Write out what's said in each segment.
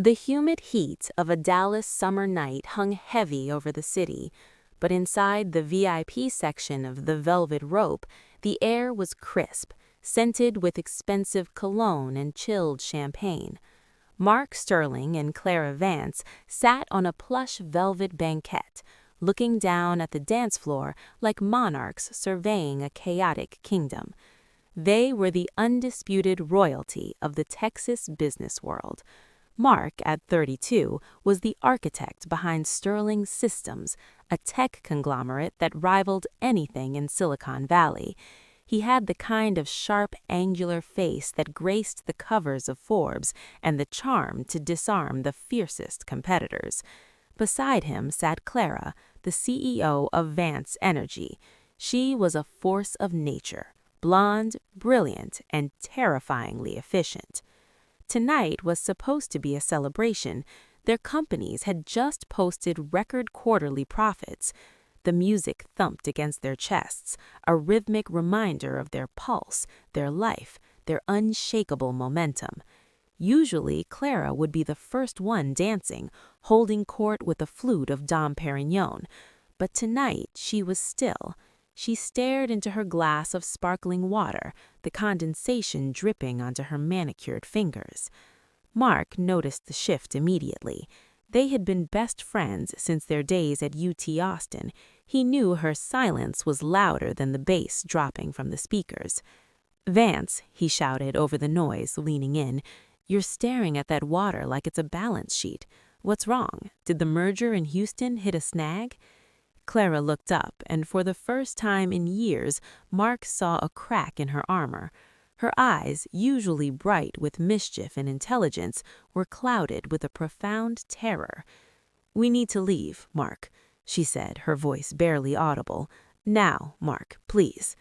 The humid heat of a Dallas summer night hung heavy over the city, but inside the VIP section of the Velvet Rope, the air was crisp, scented with expensive cologne and chilled champagne. Mark Sterling and Clara Vance sat on a plush velvet banquette, looking down at the dance floor like monarchs surveying a chaotic kingdom. They were the undisputed royalty of the Texas business world. Mark, at 32, was the architect behind Sterling Systems, a tech conglomerate that rivaled anything in Silicon Valley. He had the kind of sharp, angular face that graced the covers of Forbes and the charm to disarm the fiercest competitors. Beside him sat Clara, the CEO of Vance Energy. She was a force of nature, blonde, brilliant, and terrifyingly efficient. Tonight was supposed to be a celebration. Their companies had just posted record quarterly profits. The music thumped against their chests, a rhythmic reminder of their pulse, their life, their unshakable momentum. Usually, Clara would be the first one dancing, holding court with a flute of Dom Perignon. But tonight she was still. She stared into her glass of sparkling water, the condensation dripping onto her manicured fingers. Mark noticed the shift immediately. They had been best friends since their days at UT Austin. He knew her silence was louder than the bass dropping from the speakers. "Vance," he shouted over the noise, leaning in, "you're staring at that water like it's a balance sheet. What's wrong? Did the merger in Houston hit a snag?" Clara looked up, and for the first time in years, Mark saw a crack in her armor. Her eyes, usually bright with mischief and intelligence, were clouded with a profound terror. "We need to leave, Mark," she said, her voice barely audible. "Now, Mark, please."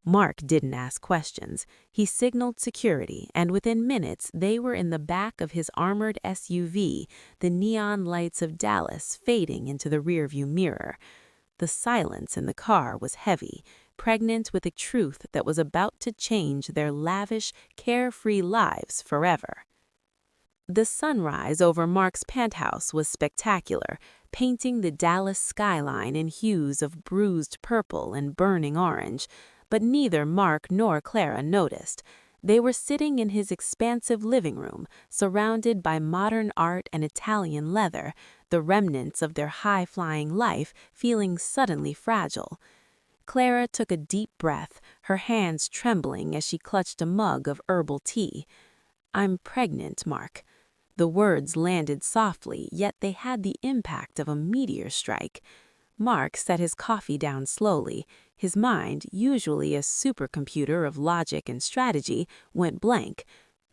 Mark didn't ask questions. He signaled security, and within minutes they were in the back of his armored SUV, the neon lights of Dallas fading into the rearview mirror. The silence in the car was heavy, pregnant with a truth that was about to change their lavish, carefree lives forever. The sunrise over Mark's penthouse was spectacular, painting the Dallas skyline in hues of bruised purple and burning orange, but neither Mark nor Clara noticed. They were sitting in his expansive living room, surrounded by modern art and Italian leather, the remnants of their high-flying life feeling suddenly fragile. Clara took a deep breath, her hands trembling as she clutched a mug of herbal tea. "I'm pregnant, Mark." The words landed softly, yet they had the impact of a meteor strike. Mark set his coffee down slowly. His mind, usually a supercomputer of logic and strategy, went blank.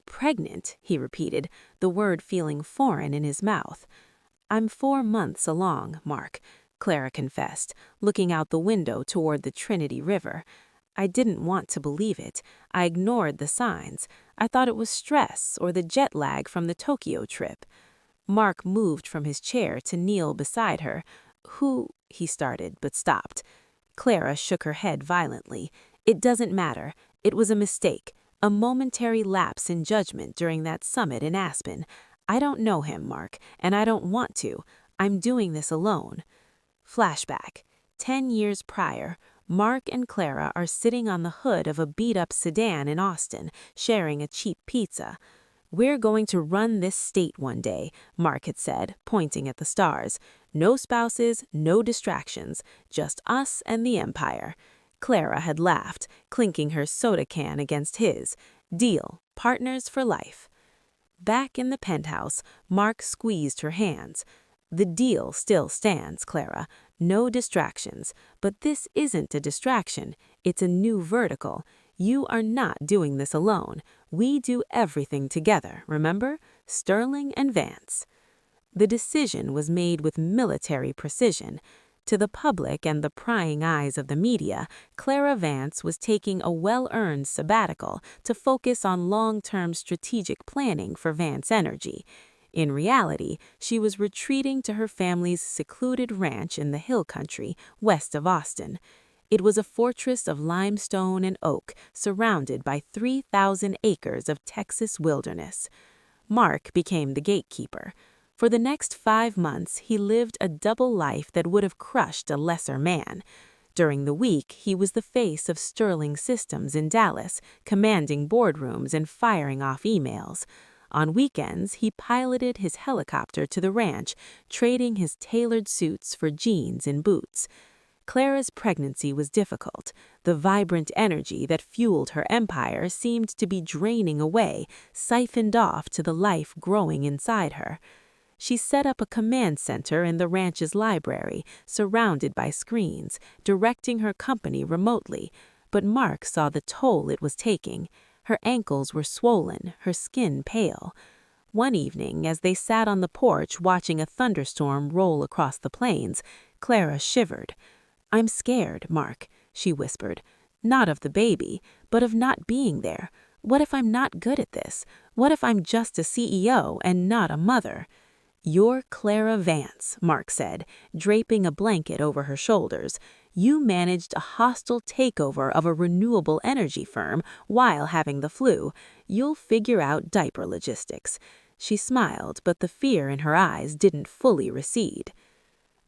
"Pregnant," he repeated, the word feeling foreign in his mouth. "I'm 4 months along, Mark," Clara confessed, looking out the window toward the Trinity River. "I didn't want to believe it. I ignored the signs. I thought it was stress or the jet lag from the Tokyo trip." Mark moved from his chair to kneel beside her. "Who—" he started, but stopped. Clara shook her head violently. "It doesn't matter. It was a mistake, a momentary lapse in judgment during that summit in Aspen. I don't know him, Mark, and I don't want to. I'm doing this alone." Flashback. 10 years prior, Mark and Clara are sitting on the hood of a beat-up sedan in Austin, sharing a cheap pizza. "We're going to run this state one day," Mark had said, pointing at the stars. "No spouses, no distractions, just us and the empire." Clara had laughed, clinking her soda can against his. "Deal, partners for life." Back in the penthouse, Mark squeezed her hands. "The deal still stands, Clara. No distractions. But this isn't a distraction. It's a new vertical. You are not doing this alone. We do everything together, remember? Sterling and Vance." The decision was made with military precision. To the public and the prying eyes of the media, Clara Vance was taking a well-earned sabbatical to focus on long-term strategic planning for Vance Energy. In reality, she was retreating to her family's secluded ranch in the hill country west of Austin. It was a fortress of limestone and oak, surrounded by 3,000 acres of Texas wilderness. Mark became the gatekeeper. For the next 5 months, he lived a double life that would have crushed a lesser man. During the week, he was the face of Sterling Systems in Dallas, commanding boardrooms and firing off emails. On weekends, he piloted his helicopter to the ranch, trading his tailored suits for jeans and boots. Clara's pregnancy was difficult. The vibrant energy that fueled her empire seemed to be draining away, siphoned off to the life growing inside her. She set up a command center in the ranch's library, surrounded by screens, directing her company remotely. But Mark saw the toll it was taking. Her ankles were swollen, her skin pale. One evening, as they sat on the porch watching a thunderstorm roll across the plains, Clara shivered. "I'm scared, Mark," she whispered. "Not of the baby, but of not being there. What if I'm not good at this? What if I'm just a CEO and not a mother?" "You're Clara Vance," Mark said, draping a blanket over her shoulders. "You managed a hostile takeover of a renewable energy firm while having the flu. You'll figure out diaper logistics." She smiled, but the fear in her eyes didn't fully recede.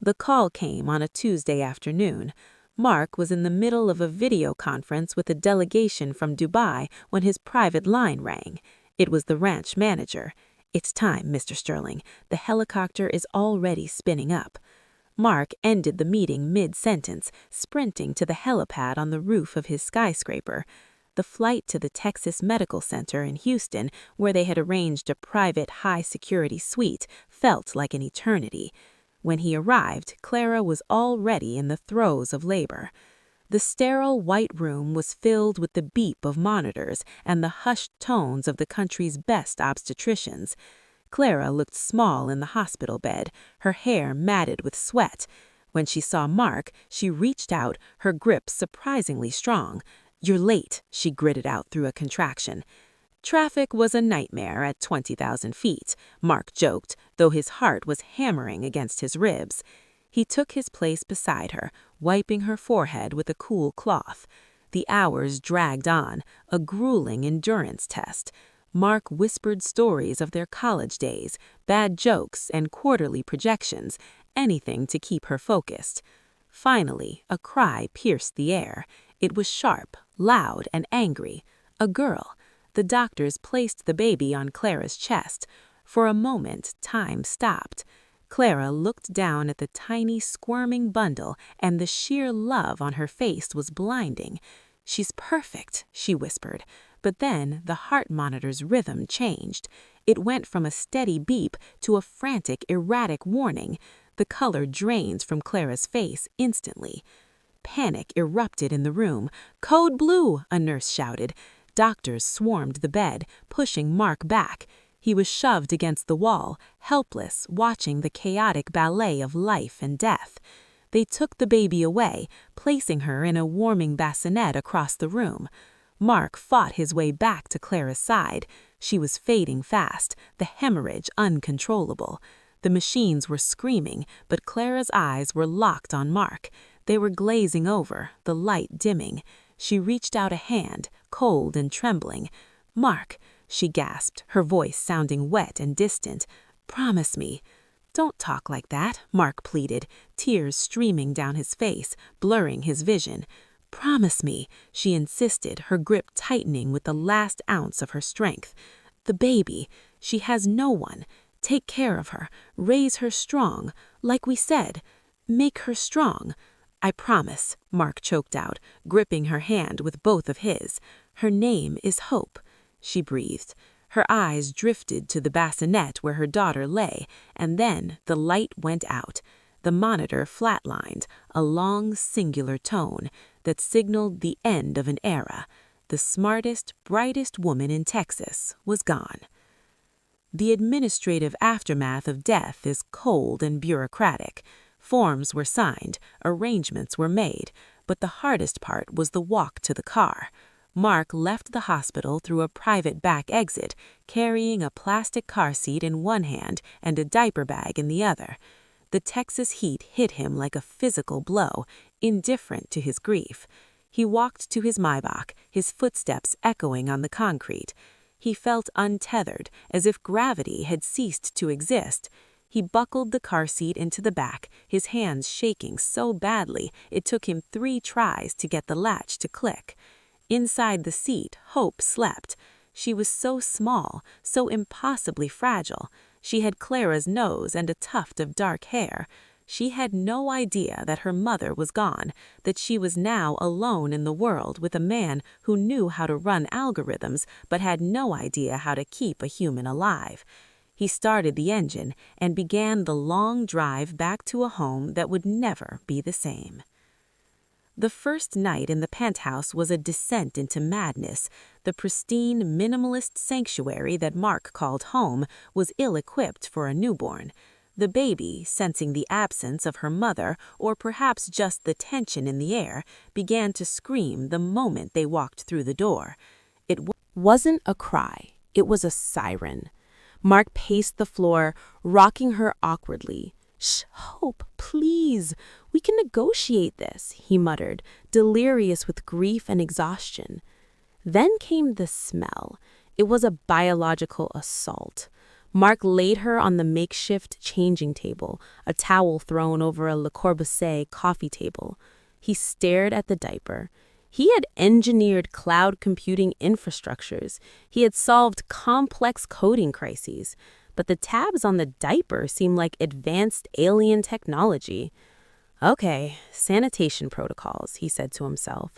The call came on a Tuesday afternoon. Mark was in the middle of a video conference with a delegation from Dubai when his private line rang. It was the ranch manager. "It's time, Mr. Sterling. The helicopter is already spinning up." Mark ended the meeting mid-sentence, sprinting to the helipad on the roof of his skyscraper. The flight to the Texas Medical Center in Houston, where they had arranged a private high-security suite, felt like an eternity. When he arrived, Clara was already in the throes of labor. The sterile white room was filled with the beep of monitors and the hushed tones of the country's best obstetricians. Clara looked small in the hospital bed, her hair matted with sweat. When she saw Mark, she reached out, her grip surprisingly strong. "You're late," she gritted out through a contraction. Traffic was a nightmare at 20,000 feet, Mark joked, though his heart was hammering against his ribs. He took his place beside her, wiping her forehead with a cool cloth. The hours dragged on, a grueling endurance test. Mark whispered stories of their college days, bad jokes, and quarterly projections, anything to keep her focused. Finally, a cry pierced the air. It was sharp, loud, and angry. A girl. The doctors placed the baby on Clara's chest. For a moment, time stopped. Clara looked down at the tiny, squirming bundle, and the sheer love on her face was blinding. "She's perfect," she whispered. But then the heart monitor's rhythm changed. It went from a steady beep to a frantic, erratic warning. The color drained from Clara's face instantly. Panic erupted in the room. "Code blue!" a nurse shouted. Doctors swarmed the bed, pushing Mark back. He was shoved against the wall, helpless, watching the chaotic ballet of life and death. They took the baby away, placing her in a warming bassinet across the room. Mark fought his way back to Clara's side. She was fading fast, the hemorrhage uncontrollable. The machines were screaming, but Clara's eyes were locked on Mark. They were glazing over, the light dimming. She reached out a hand, cold and trembling. "Mark," she gasped, her voice sounding wet and distant. "Promise me." "Don't talk like that," Mark pleaded, tears streaming down his face, blurring his vision. "Promise me," she insisted, her grip tightening with the last ounce of her strength. "The baby, she has no one. Take care of her, raise her strong, like we said. Make her strong." "I promise," Mark choked out, gripping her hand with both of his. "Her name is Hope," she breathed. Her eyes drifted to the bassinet where her daughter lay, and then the light went out. The monitor flatlined, a long, singular tone that signaled the end of an era. The smartest, brightest woman in Texas was gone. The administrative aftermath of death is cold and bureaucratic. Forms were signed, arrangements were made, but the hardest part was the walk to the car. Mark left the hospital through a private back exit, carrying a plastic car seat in one hand and a diaper bag in the other. The Texas heat hit him like a physical blow, indifferent to his grief. He walked to his Maybach, his footsteps echoing on the concrete. He felt untethered, as if gravity had ceased to exist. He buckled the car seat into the back, his hands shaking so badly it took him 3 tries to get the latch to click. Inside the seat, Hope slept. She was so small, so impossibly fragile. She had Clara's nose and a tuft of dark hair. She had no idea that her mother was gone, that she was now alone in the world with a man who knew how to run algorithms but had no idea how to keep a human alive. He started the engine and began the long drive back to a home that would never be the same. The first night in the penthouse was a descent into madness. The pristine, minimalist sanctuary that Mark called home was ill-equipped for a newborn. The baby, sensing the absence of her mother, or perhaps just the tension in the air, began to scream the moment they walked through the door. It wasn't a cry, it was a siren. Mark paced the floor, rocking her awkwardly. "Shh, Hope, please. We can negotiate this," he muttered, delirious with grief and exhaustion. Then came the smell. It was a biological assault. Mark laid her on the makeshift changing table, a towel thrown over a Le Corbusier coffee table. He stared at the diaper. He had engineered cloud computing infrastructures. He had solved complex coding crises. But the tabs on the diaper seemed like advanced alien technology. "Okay, sanitation protocols," he said to himself.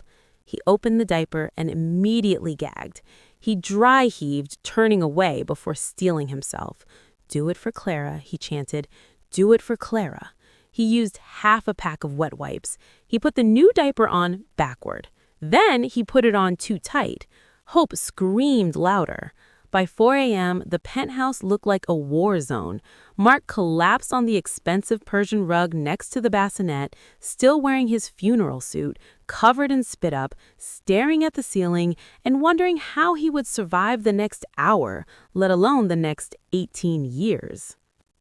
He opened the diaper and immediately gagged. He dry-heaved, turning away before steeling himself. "Do it for Clara," he chanted. "Do it for Clara." He used half a pack of wet wipes. He put the new diaper on backward. Then he put it on too tight. Hope screamed louder. By 4 a.m., the penthouse looked like a war zone. Mark collapsed on the expensive Persian rug next to the bassinet, still wearing his funeral suit, covered in spit up, staring at the ceiling, and wondering how he would survive the next hour, let alone the next 18 years.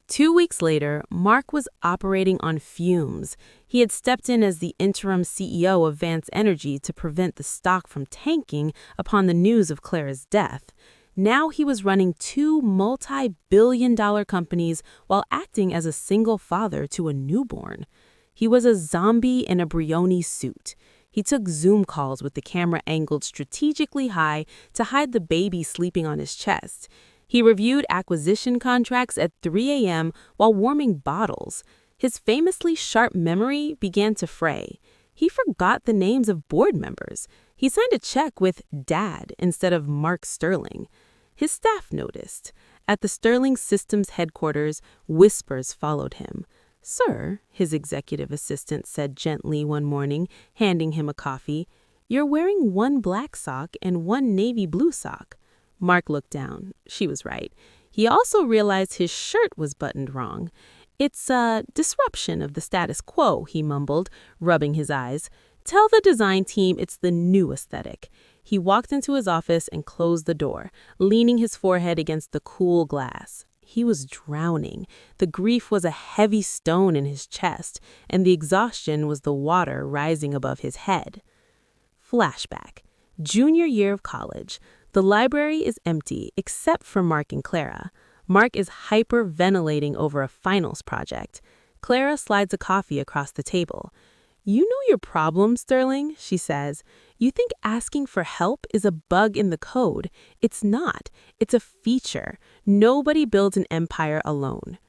2 weeks later, Mark was operating on fumes. He had stepped in as the interim CEO of Vance Energy to prevent the stock from tanking upon the news of Clara's death. Now he was running 2 multi-billion-dollar companies while acting as a single father to a newborn. He was a zombie in a Brioni suit. He took Zoom calls with the camera angled strategically high to hide the baby sleeping on his chest. He reviewed acquisition contracts at 3 a.m. while warming bottles. His famously sharp memory began to fray. He forgot the names of board members. He signed a check with Dad instead of Mark Sterling. His staff noticed. At the Sterling Systems headquarters, whispers followed him. "Sir," his executive assistant said gently one morning, handing him a coffee, "you're wearing 1 black sock and 1 navy blue sock." Mark looked down. She was right. He also realized his shirt was buttoned wrong. "It's a disruption of the status quo," he mumbled, rubbing his eyes. "Tell the design team it's the new aesthetic." He walked into his office and closed the door, leaning his forehead against the cool glass. He was drowning. The grief was a heavy stone in his chest, and the exhaustion was the water rising above his head. Flashback. Junior year of college. The library is empty except for Mark and Clara. Mark is hyperventilating over a finals project. Clara slides a coffee across the table. "You know your problem, Sterling," she says. "You think asking for help is a bug in the code. It's not. It's a feature. Nobody builds an empire alone."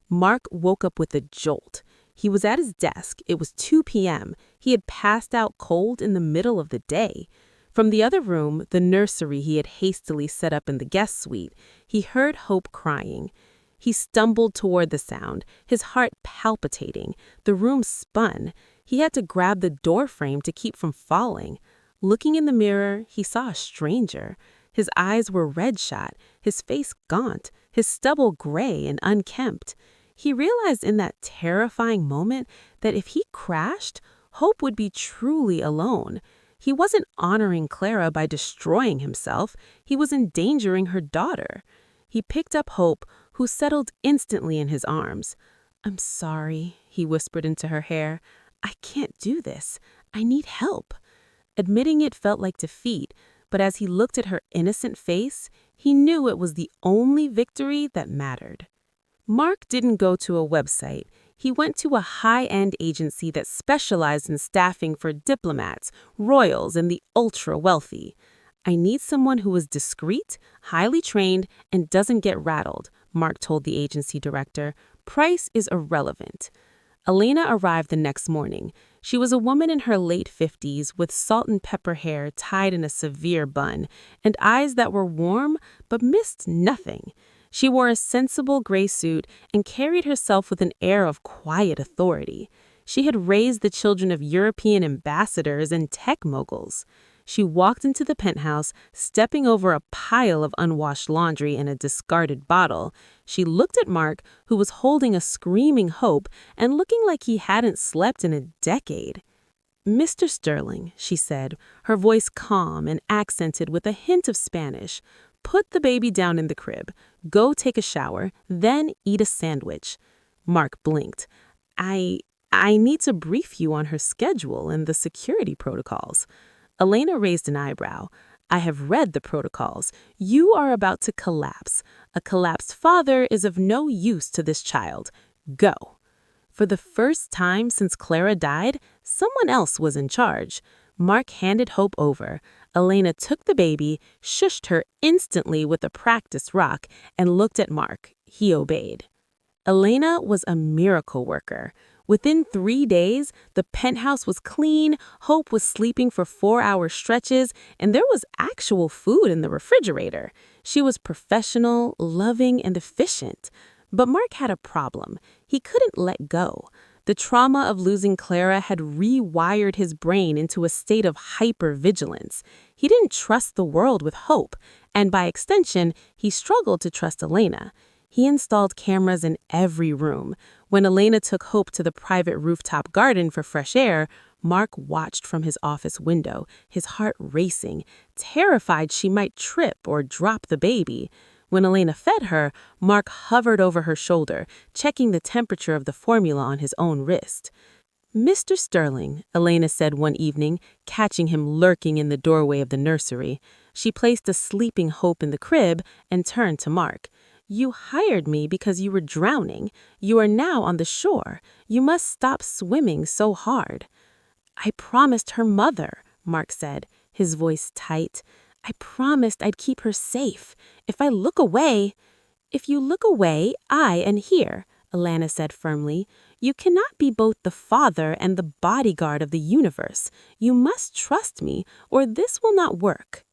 Mark woke up with a jolt. He was at his desk. It was 2 p.m. He had passed out cold in the middle of the day. From the other room, the nursery he had hastily set up in the guest suite, he heard Hope crying. He stumbled toward the sound, his heart palpitating. The room spun. He had to grab the door frame to keep from falling. Looking in the mirror, he saw a stranger. His eyes were red-shot, his face gaunt, his stubble gray and unkempt. He realized in that terrifying moment that if he crashed, Hope would be truly alone. He wasn't honoring Clara by destroying himself. He was endangering her daughter. He picked up Hope, who settled instantly in his arms. "I'm sorry," he whispered into her hair. "I can't do this. I need help." Admitting it felt like defeat, but as he looked at her innocent face, he knew it was the only victory that mattered. Mark didn't go to a website. He went to a high-end agency that specialized in staffing for diplomats, royals, and the ultra-wealthy. "I need someone who is discreet, highly trained, and doesn't get rattled," Mark told the agency director. "Price is irrelevant." Elena arrived the next morning. She was a woman in her late 50s with salt and pepper hair tied in a severe bun and eyes that were warm but missed nothing. She wore a sensible gray suit and carried herself with an air of quiet authority. She had raised the children of European ambassadors and tech moguls. She walked into the penthouse, stepping over a pile of unwashed laundry and a discarded bottle. She looked at Mark, who was holding a screaming Hope and looking like he hadn't slept in a decade. "Mr. Sterling," she said, her voice calm and accented with a hint of Spanish, "put the baby down in the crib, go take a shower, then eat a sandwich." Mark blinked. I need to brief you on her schedule and the security protocols." Elena raised an eyebrow. "I have read the protocols. You are about to collapse. A collapsed father is of no use to this child. Go." For the first time since Clara died, someone else was in charge. Mark handed Hope over. Elena took the baby, shushed her instantly with a practiced rock, and looked at Mark. He obeyed. Elena was a miracle worker. Within 3 days, the penthouse was clean, Hope was sleeping for 4-hour stretches, and there was actual food in the refrigerator. She was professional, loving, and efficient. But Mark had a problem. He couldn't let go. The trauma of losing Clara had rewired his brain into a state of hypervigilance. He didn't trust the world with Hope, and by extension, he struggled to trust Elena. He installed cameras in every room. When Elena took Hope to the private rooftop garden for fresh air, Mark watched from his office window, his heart racing, terrified she might trip or drop the baby. When Elena fed her, Mark hovered over her shoulder, checking the temperature of the formula on his own wrist. "Mr. Sterling," Elena said one evening, catching him lurking in the doorway of the nursery. She placed a sleeping Hope in the crib and turned to Mark. "You hired me because you were drowning. You are now on the shore. You must stop swimming so hard." "I promised her mother," Mark said, his voice tight. "I promised I'd keep her safe. If I look away—" "If you look away, I am here," Elena said firmly. "You cannot be both the father and the bodyguard of the universe. You must trust me, or this will not work."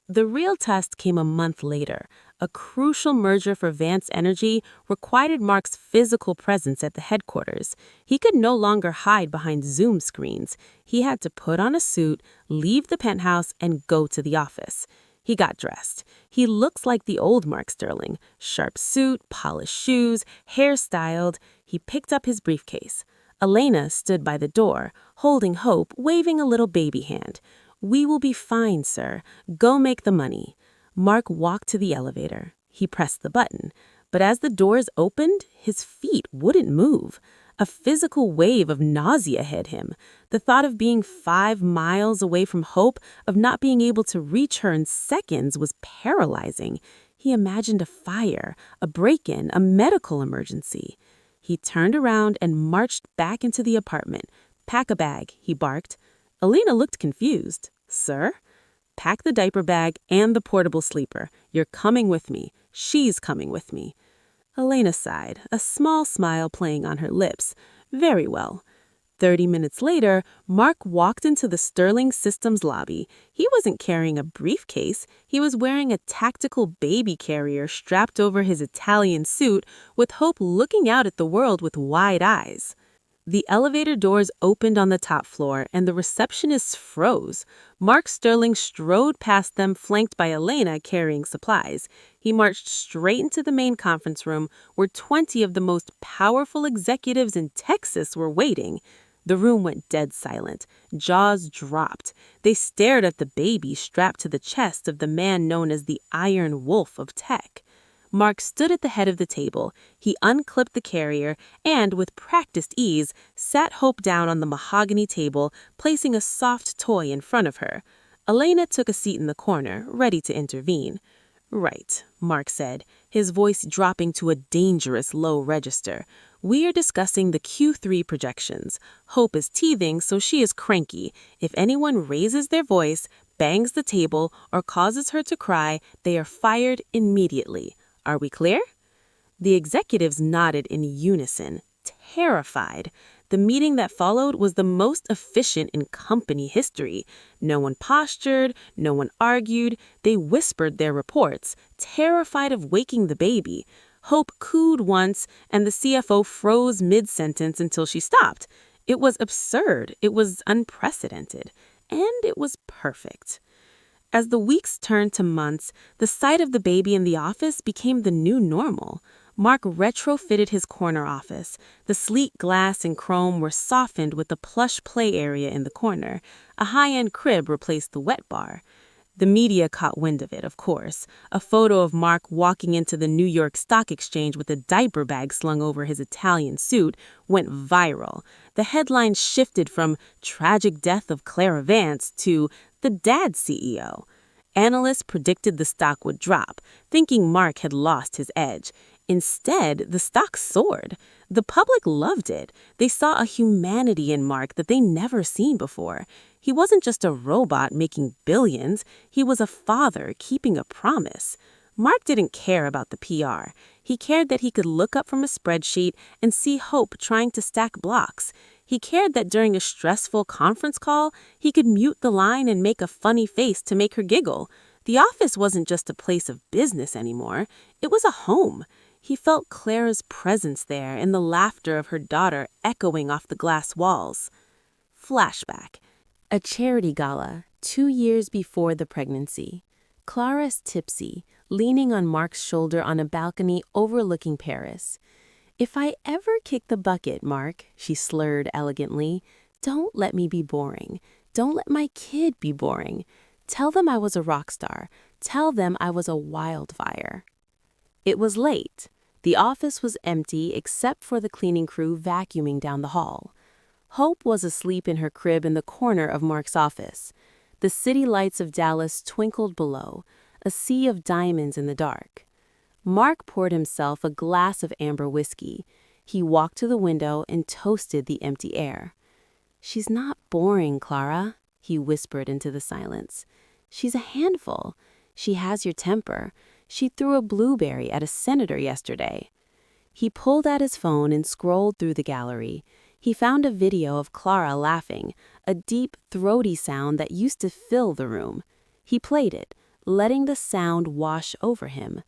The real test came a month later. A crucial merger for Vance Energy required Mark's physical presence at the headquarters. He could no longer hide behind Zoom screens. He had to put on a suit, leave the penthouse, and go to the office. He got dressed. He looks like the old Mark Sterling. Sharp suit, polished shoes, hair styled. He picked up his briefcase. Elena stood by the door, holding Hope, waving a little baby hand. "We will be fine, sir. Go make the money." Mark walked to the elevator. He pressed the button. But as the doors opened, his feet wouldn't move. A physical wave of nausea hit him. The thought of being 5 miles away from Hope, of not being able to reach her in seconds, was paralyzing. He imagined a fire, a break-in, a medical emergency. He turned around and marched back into the apartment. "Pack a bag," he barked. Elena looked confused. "Sir?" "Pack the diaper bag and the portable sleeper. You're coming with me. She's coming with me." Elena sighed, a small smile playing on her lips. "Very well." 30 minutes later, Mark walked into the Sterling Systems lobby. He wasn't carrying a briefcase. He was wearing a tactical baby carrier strapped over his Italian suit, with Hope looking out at the world with wide eyes. The elevator doors opened on the top floor, and the receptionists froze. Mark Sterling strode past them, flanked by Elena carrying supplies. He marched straight into the main conference room, where 20 of the most powerful executives in Texas were waiting. The room went dead silent. Jaws dropped. They stared at the baby strapped to the chest of the man known as the Iron Wolf of tech. Mark stood at the head of the table. He unclipped the carrier and, with practiced ease, sat Hope down on the mahogany table, placing a soft toy in front of her. Elena took a seat in the corner, ready to intervene. "Right," Mark said, his voice dropping to a dangerous low register. "We are discussing the Q3 projections. Hope is teething, so she is cranky. If anyone raises their voice, bangs the table, or causes her to cry, they are fired immediately. Are we clear?" The executives nodded in unison, terrified. The meeting that followed was the most efficient in company history. No one postured, no one argued. They whispered their reports, terrified of waking the baby. Hope cooed once, and the CFO froze mid-sentence until she stopped. It was absurd, it was unprecedented, and it was perfect. As the weeks turned to months, the sight of the baby in the office became the new normal. Mark retrofitted his corner office. The sleek glass and chrome were softened with a plush play area in the corner. A high-end crib replaced the wet bar. The media caught wind of it, of course. A photo of Mark walking into the New York Stock Exchange with a diaper bag slung over his Italian suit went viral. The headline shifted from "Tragic Death of Clara Vance" to "The Dad CEO." Analysts predicted the stock would drop, thinking Mark had lost his edge. Instead, the stock soared. The public loved it. They saw a humanity in Mark that they never seen before. He wasn't just a robot making billions. He was a father keeping a promise. Mark didn't care about the PR. He cared that he could look up from a spreadsheet and see Hope trying to stack blocks. He cared that during a stressful conference call, he could mute the line and make a funny face to make her giggle. The office wasn't just a place of business anymore. It was a home. He felt Clara's presence there and the laughter of her daughter echoing off the glass walls. Flashback. A charity gala, 2 years before the pregnancy. Clara's tipsy, leaning on Mark's shoulder on a balcony overlooking Paris. "If I ever kick the bucket, Mark," she slurred elegantly, "don't let me be boring. Don't let my kid be boring. Tell them I was a rock star. Tell them I was a wildfire." It was late. The office was empty except for the cleaning crew vacuuming down the hall. Hope was asleep in her crib in the corner of Mark's office. The city lights of Dallas twinkled below, a sea of diamonds in the dark. Mark poured himself a glass of amber whiskey. He walked to the window and toasted the empty air. "She's not boring, Clara," he whispered into the silence. "She's a handful. She has your temper. She threw a blueberry at a senator yesterday." He pulled out his phone and scrolled through the gallery. He found a video of Clara laughing, a deep, throaty sound that used to fill the room. He played it, letting the sound wash over him.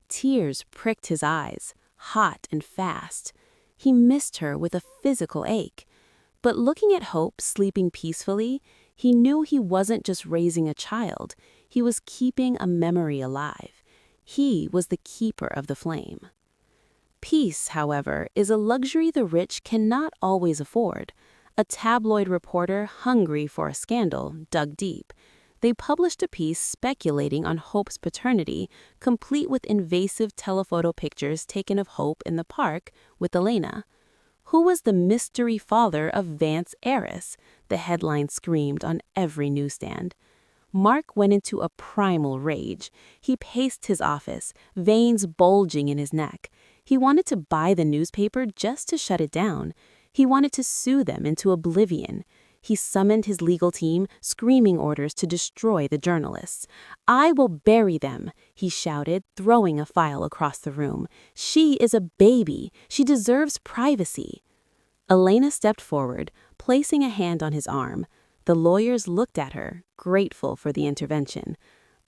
Tears pricked his eyes, hot and fast. He missed her with a physical ache. But looking at Hope sleeping peacefully, he knew he wasn't just raising a child. He was keeping a memory alive. He was the keeper of the flame. Peace, however, is a luxury the rich cannot always afford. A tabloid reporter, hungry for a scandal, dug deep. They published a piece speculating on Hope's paternity, complete with invasive telephoto pictures taken of Hope in the park with Elena. "Who was the mystery father of Vance heiress?" the headline screamed on every newsstand. Mark went into a primal rage. He paced his office, veins bulging in his neck. He wanted to buy the newspaper just to shut it down. He wanted to sue them into oblivion. He summoned his legal team, screaming orders to destroy the journalists. "I will bury them," he shouted, throwing a file across the room. "She is a baby. She deserves privacy." Elena stepped forward, placing a hand on his arm. The lawyers looked at her, grateful for the intervention.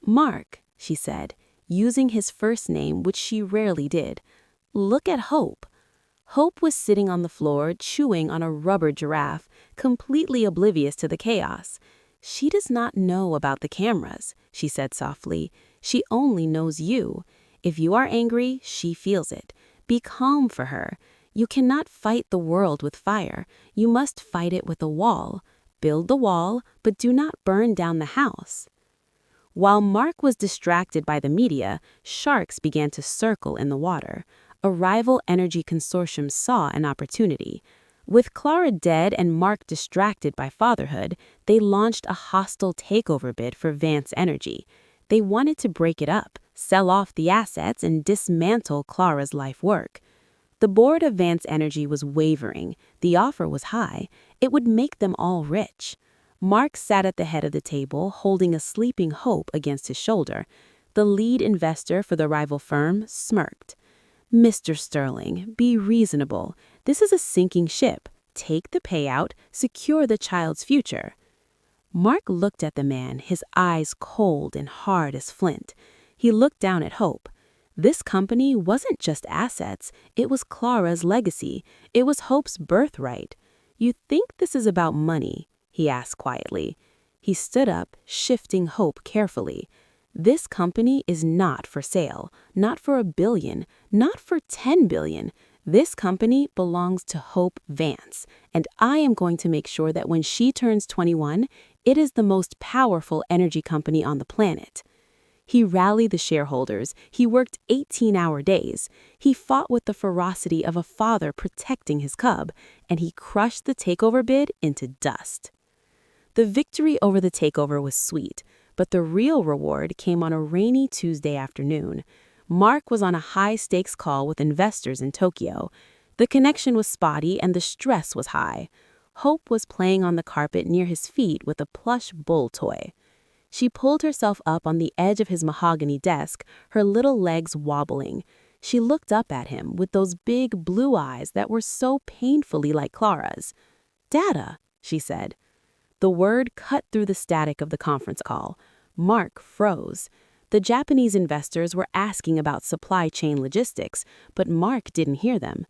"Mark," she said, using his first name, which she rarely did, "look at Hope." Hope was sitting on the floor, chewing on a rubber giraffe, completely oblivious to the chaos. "She does not know about the cameras," she said softly. "She only knows you. If you are angry, she feels it. Be calm for her. You cannot fight the world with fire. You must fight it with a wall. Build the wall, but do not burn down the house." While Mark was distracted by the media, sharks began to circle in the water. A rival energy consortium saw an opportunity. With Clara dead and Mark distracted by fatherhood, they launched a hostile takeover bid for Vance Energy. They wanted to break it up, sell off the assets, and dismantle Clara's life work. The board of Vance Energy was wavering. The offer was high. It would make them all rich. Mark sat at the head of the table, holding a sleeping Hope against his shoulder. The lead investor for the rival firm smirked. "Mr. Sterling, be reasonable. This is a sinking ship. Take the payout, secure the child's future." Mark looked at the man, his eyes cold and hard as flint. He looked down at Hope. This company wasn't just assets, it was Clara's legacy. It was Hope's birthright. "You think this is about money?" he asked quietly. He stood up, shifting Hope carefully. "This company is not for sale, not for $1 billion, not for $10 billion. This company belongs to Hope Vance, and I am going to make sure that when she turns 21, it is the most powerful energy company on the planet." He rallied the shareholders. He worked 18-hour days. He fought with the ferocity of a father protecting his cub, and he crushed the takeover bid into dust. The victory over the takeover was sweet, but the real reward came on a rainy Tuesday afternoon. Mark was on a high-stakes call with investors in Tokyo. The connection was spotty and the stress was high. Hope was playing on the carpet near his feet with a plush bull toy. She pulled herself up on the edge of his mahogany desk, her little legs wobbling. She looked up at him with those big blue eyes that were so painfully like Clara's. "Dada," she said. The word cut through the static of the conference call. Mark froze. The Japanese investors were asking about supply chain logistics, but Mark didn't hear them.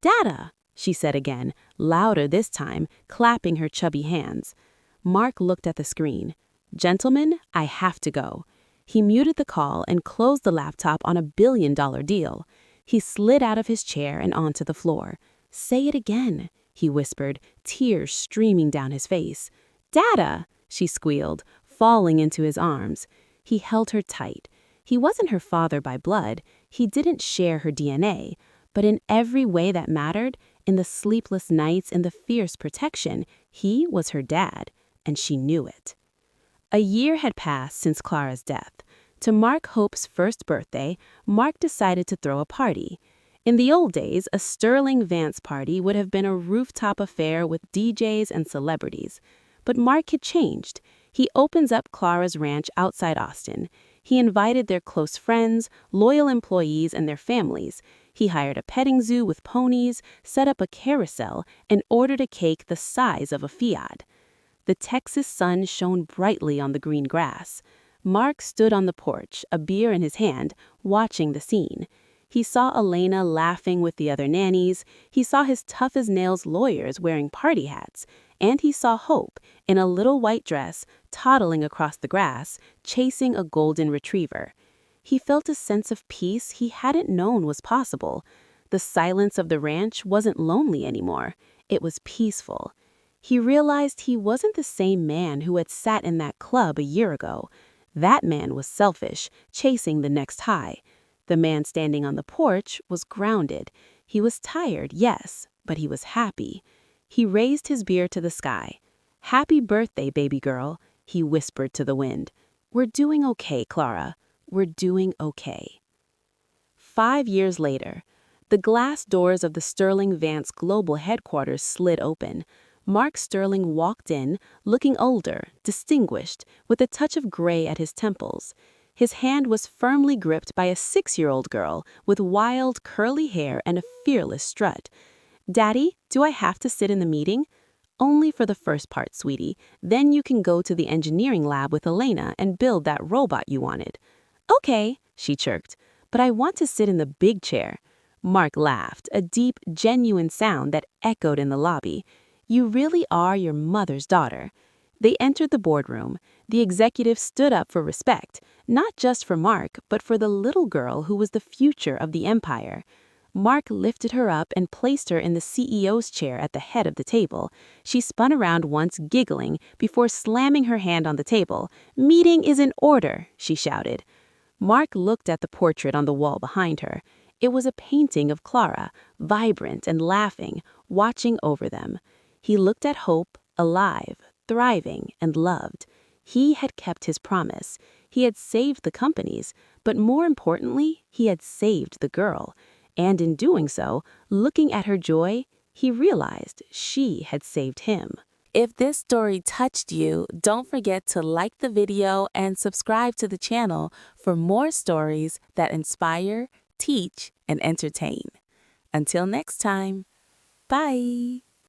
"Dada," she said again, louder this time, clapping her chubby hands. Mark looked at the screen. "Gentlemen, I have to go." He muted the call and closed the laptop on a $1 billion deal. He slid out of his chair and onto the floor. "Say it again," he whispered, tears streaming down his face. "Dada," she squealed, falling into his arms. He held her tight. He wasn't her father by blood. He didn't share her DNA. But in every way that mattered, in the sleepless nights and the fierce protection, he was her dad, and she knew it. A year had passed since Clara's death. To mark Hope's first birthday, Mark decided to throw a party. In the old days, a Sterling Vance party would have been a rooftop affair with DJs and celebrities. But Mark had changed. He opens up Clara's ranch outside Austin. He invited their close friends, loyal employees, and their families. He hired a petting zoo with ponies, set up a carousel, and ordered a cake the size of a Fiat. The Texas sun shone brightly on the green grass. Mark stood on the porch, a beer in his hand, watching the scene. He saw Elena laughing with the other nannies. He saw his tough-as-nails lawyers wearing party hats. And he saw Hope, in a little white dress, toddling across the grass, chasing a golden retriever. He felt a sense of peace he hadn't known was possible. The silence of the ranch wasn't lonely anymore. It was peaceful. He realized he wasn't the same man who had sat in that club a year ago. That man was selfish, chasing the next high. The man standing on the porch was grounded. He was tired, yes, but he was happy. He raised his beer to the sky. "Happy birthday, baby girl," he whispered to the wind. "We're doing okay, Clara. We're doing okay." 5 years later, the glass doors of the Sterling Vance global headquarters slid open. Mark Sterling walked in, looking older, distinguished, with a touch of gray at his temples. His hand was firmly gripped by a 6-year-old girl with wild, curly hair and a fearless strut. "Daddy, do I have to sit in the meeting?" "Only for the first part, sweetie. Then you can go to the engineering lab with Elena and build that robot you wanted." "Okay," she chirped, "but I want to sit in the big chair." Mark laughed, a deep, genuine sound that echoed in the lobby. "You really are your mother's daughter." They entered the boardroom. The executive stood up for respect, not just for Mark, but for the little girl who was the future of the empire. Mark lifted her up and placed her in the CEO's chair at the head of the table. She spun around once, giggling, before slamming her hand on the table. "Meeting is in order," she shouted. Mark looked at the portrait on the wall behind her. It was a painting of Clara, vibrant and laughing, watching over them. He looked at Hope, alive, thriving, and loved. He had kept his promise. He had saved the companies, but more importantly, he had saved the girl. And in doing so, looking at her joy, he realized she had saved him. If this story touched you, don't forget to like the video and subscribe to the channel for more stories that inspire, teach, and entertain. Until next time, bye!